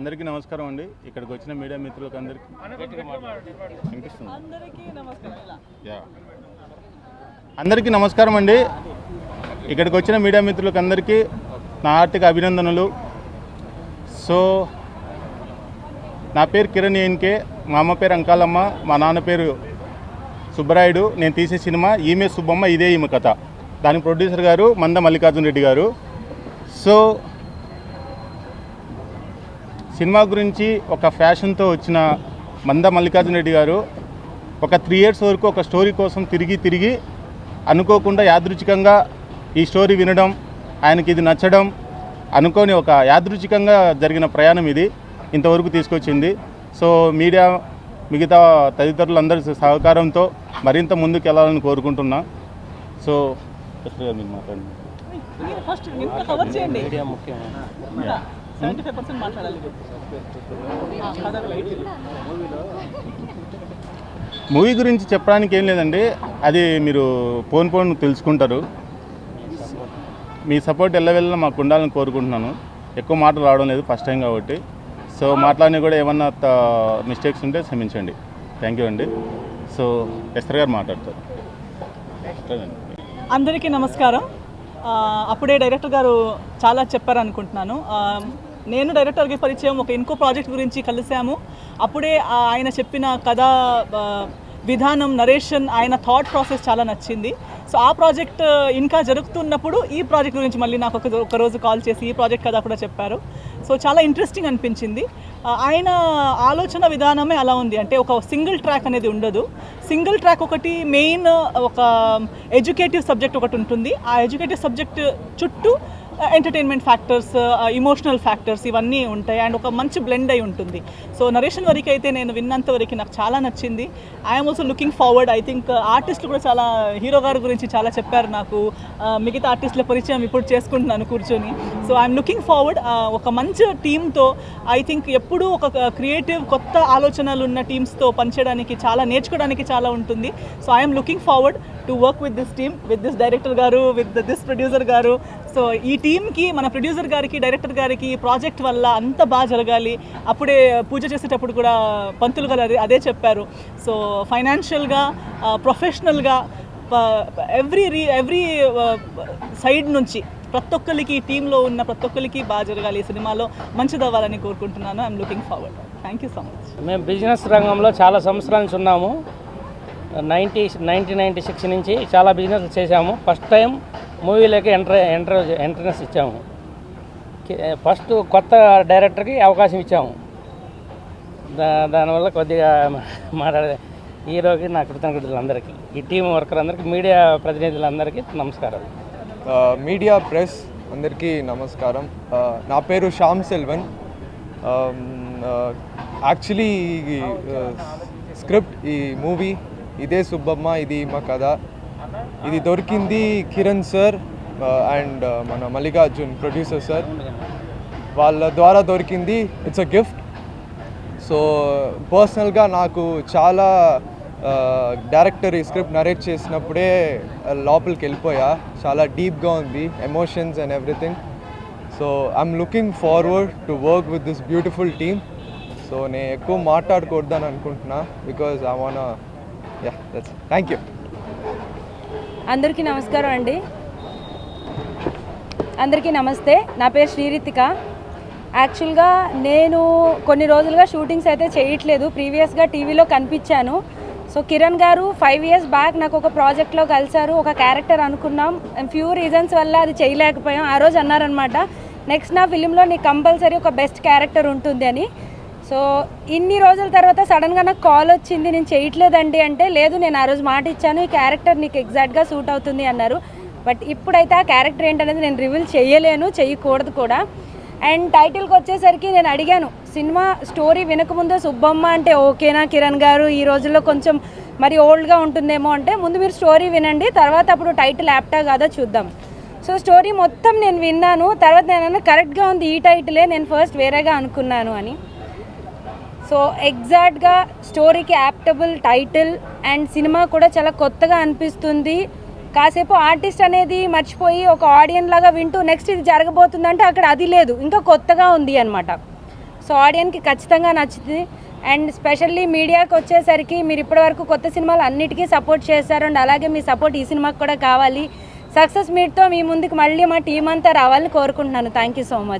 అందరికీ నమస్కారం అండి. ఇక్కడికి వచ్చిన మీడియా మిత్రులకు అందరికీ అందరికీ నమస్కారం అండి. ఇక్కడికి వచ్చిన మీడియా మిత్రులకు అందరికీ నా హార్దిక అభినందనలు. సో నా పేరు కిరణ్ ఏన్కే, మా అమ్మ పేరు అంకాలమ్మ, మా నాన్న పేరు సుబ్బరాయుడు. నేను తీసే సినిమా ఈమె సుబ్బమ్మ ఇదే ఈమె కథ. దాని ప్రొడ్యూసర్ గారు మంద మల్లికార్జున రెడ్డి గారు. సో సినిమా గురించి ఒక ఫ్యాషన్తో వచ్చిన మంద మల్లికార్జున రెడ్డి గారు ఒక 3 years వరకు ఒక స్టోరీ కోసం తిరిగి అనుకోకుండా యాదృచ్ఛికంగా ఈ స్టోరీ వినడం, ఆయనకి ఇది నచ్చడం, అనుకోని ఒక యాదృచ్ఛికంగా జరిగిన ప్రయాణం ఇది ఇంతవరకు తీసుకొచ్చింది. సో మీడియా మిగతా తదితరులందరి సహకారంతో మరింత ముందుకు వెళ్ళాలని కోరుకుంటున్నా. సో మీరు మాట్లాడండి. మూవీ గురించి చెప్పడానికి ఏం లేదండి, అది మీరు పోన్ తెలుసుకుంటారు. మీ సపోర్ట్ ఎల్లవెళ్ళ మాకు ఉండాలని కోరుకుంటున్నాను. ఎక్కువ మాటలు రావడం లేదు, ఫస్ట్ టైం కాబట్టి. సో మాట్లాడిన కూడా ఏమన్నా మిస్టేక్స్ ఉంటే క్షమించండి. థ్యాంక్ యూ అండి. సో ఎస్టర్ గారు మాట్లాడతారు. అందరికీ నమస్కారం. అప్పుడే డైరెక్టర్ గారు చాలా చెప్పారనుకుంటున్నాను. నేను డైరెక్టర్కి పరిచయం ఒక ఇంకో ప్రాజెక్ట్ గురించి కలిసాము. అప్పుడే ఆయన చెప్పిన కథా విధానం, నరేషన్, ఆయన థాట్ ప్రాసెస్ చాలా నచ్చింది. సో ఆ ప్రాజెక్ట్ ఇంకా జరుగుతున్నప్పుడు ఈ ప్రాజెక్ట్ గురించి మళ్ళీ నాకు ఒక రోజు కాల్ చేసి ఈ ప్రాజెక్ట్ కథ కూడా చెప్పారు. సో చాలా ఇంట్రెస్టింగ్ అనిపించింది. ఆయన ఆలోచన విధానమే అలా ఉంది. అంటే ఒక సింగిల్ ట్రాక్ అనేది ఉండదు. సింగిల్ ట్రాక్ ఒకటి, మెయిన్ ఒక ఎడ్యుకేటివ్ సబ్జెక్ట్ ఒకటి ఉంటుంది. ఆ ఎడ్యుకేటివ్ సబ్జెక్ట్ చుట్టూ ఎంటర్టైన్మెంట్ ఫ్యాక్టర్స్, ఇమోషనల్ ఫ్యాక్టర్స్ ఇవన్నీ ఉంటాయి. అండ్ ఒక మంచి బ్లెండ్ అయి ఉంటుంది. సో నరేషన్ వరకు అయితే నేను విన్నంత వరకు నాకు చాలా నచ్చింది. I'm also looking forward. I think ఆర్టిస్టులు కూడా చాలా, హీరో గారి గురించి చాలా చెప్పారు నాకు. మిగతా ఆర్టిస్టుల పరిచయం ఇప్పుడు చేసుకుంటున్నాను కూర్చొని. So I'm looking forward. ఒక మంచి టీమ్తో, ఐ థింక్ ఎప్పుడూ ఒక క్రియేటివ్ కొత్త ఆలోచనలు ఉన్న టీమ్స్తో పనిచేయడానికి, చాలా నేర్చుకోవడానికి చాలా ఉంటుంది. So I'm looking forward to work with this team, with this director గారు, విత్ దిస్ ప్రొడ్యూసర్ గారు. సో ఈ టీమ్కి, మన ప్రొడ్యూసర్ గారికి, డైరెక్టర్ గారికి ఈ ప్రాజెక్ట్ వల్ల అంత బాగా జరగాలి. అప్పుడే పూజ చేసేటప్పుడు కూడా పంతులు గారు అదే చెప్పారు. సో ఫైనాన్షియల్గా, ప్రొఫెషనల్గా, ఎవ్రీ సైడ్ నుంచి ప్రతి ఒక్కరికి, టీంలో ఉన్న ప్రతి ఒక్కరికి బాగా జరగాలి. ఈ సినిమాలో మంచిది అవ్వాలని కోరుకుంటున్నాను. I'm looking forward. Thank you so much. మేము బిజినెస్ రంగంలో చాలా సంవత్సరాల నుంచి ఉన్నాము. 1996 నుంచి చాలా బిజినెస్ చేశాము. ఫస్ట్ టైం మూవీలోకి ఎంట్రన్స్ ఇచ్చాము. ఫస్ట్ కొత్త డైరెక్టర్కి అవకాశం ఇచ్చాము. దానివల్ల కొద్దిగా మాట్లాడే హీరోకి నా కృతజ్ఞతలందరికీ, ఈ టీం వర్కర్ అందరికీ, మీడియా ప్రతినిధులందరికీ నమస్కారం. మీడియా ప్రెస్ అందరికీ నమస్కారం. నా పేరు శ్యామ్ సెల్వన్. యాక్చువల్లీ స్క్రిప్ట్, ఈ మూవీ ఇదే సుబ్బమ్మ ఇది మా కథ, ఇది దొరికింది కిరణ్ సార్ అండ్ మన మల్లికార్జున్ ప్రొడ్యూసర్ సార్ వాళ్ళ ద్వారా దొరికింది. It's a gift. సో పర్సనల్గా నాకు చాలా డైరెక్టర్ ఈ స్క్రిప్ట్ నరేట్ చేసినప్పుడే లోపలికి వెళ్ళిపోయా. చాలా డీప్గా ఉంది, emotions and everything. So I'm looking forward to work with this beautiful team. So నేను ఎక్కువ మాట్లాడకూడదని అనుకుంటున్నా, because I want that's. Thank you. అందరికీ నమస్కారం అండి. అందరికీ నమస్తే. నా పేరు శ్రీరితిక. యాక్చువల్గా నేను కొన్ని రోజులుగా షూటింగ్స్ అయితే చేయట్లేదు. ప్రీవియస్గా టీవీలో కనిపించాను. సో కిరణ్ గారు 5 years బ్యాక్ నాకు ఒక ప్రాజెక్ట్లో కలిశారు. ఒక క్యారెక్టర్ అనుకున్నాం, ఫ్యూ రీజన్స్ వల్ల అది చేయలేకపోయాం. ఆ రోజు అన్నారనమాట, నెక్స్ట్ నా ఫిలింలో నీకు కంపల్సరీ ఒక బెస్ట్ క్యారెక్టర్ ఉంటుంది అని. సో ఇన్ని రోజుల తర్వాత సడన్గా నాకు కాల్ వచ్చింది, నేను చేయట్లేదండి అంటే, లేదు నేను ఆ రోజు మాట ఇచ్చాను, ఈ క్యారెక్టర్ నీకు ఎగ్జాక్ట్గా సూట్ అవుతుంది అన్నారు. బట్ ఇప్పుడైతే ఆ క్యారెక్టర్ ఏంటనేది నేను రివీల్ చేయలేను, చేయకూడదు కూడా. అండ్ టైటిల్కి వచ్చేసరికి నేను అడిగాను, సినిమా స్టోరీ వినకముందు సుబ్బమ్మ అంటే ఓకేనా కిరణ్ గారు, ఈ రోజుల్లో కొంచెం మరి ఓల్డ్గా ఉంటుందేమో అంటే, ముందు మీరు స్టోరీ వినండి, తర్వాత అప్పుడు టైటిల్ యాప్టా కాదో చూద్దాం. సో స్టోరీ మొత్తం నేను విన్నాను. తర్వాత నేను కరెక్ట్గా ఉంది ఈ టైటిలే, నేను ఫస్ట్ వేరేగా అనుకున్నాను అని. సో ఎగ్జాక్ట్గా స్టోరీకి యాప్టబుల్ టైటిల్ అండ్ సినిమా కూడా చాలా కొత్తగా అనిపిస్తుంది. కాసేపు ఆర్టిస్ట్ అనేది మర్చిపోయి ఒక ఆడియన్స్ లాగా వింటూ నెక్స్ట్ ఇది జరగబోతుందంటే అక్కడ అది లేదు, ఇంకా కొత్తగా ఉంది అనమాట. సో ఆడియన్స్కి ఖచ్చితంగా నచ్చుతుంది. అండ్ స్పెషల్లీ మీడియాకి వచ్చేసరికి మీరు ఇప్పటివరకు కొత్త సినిమాలు అన్నిటికీ సపోర్ట్ చేశారు అండ్ అలాగే మీ సపోర్ట్ ఈ సినిమాకి కూడా కావాలి. సక్సెస్ మీట్తో మీ ముందుకు మళ్ళీ మా టీం అంతా రావాలని కోరుకుంటున్నాను. Thank you so much.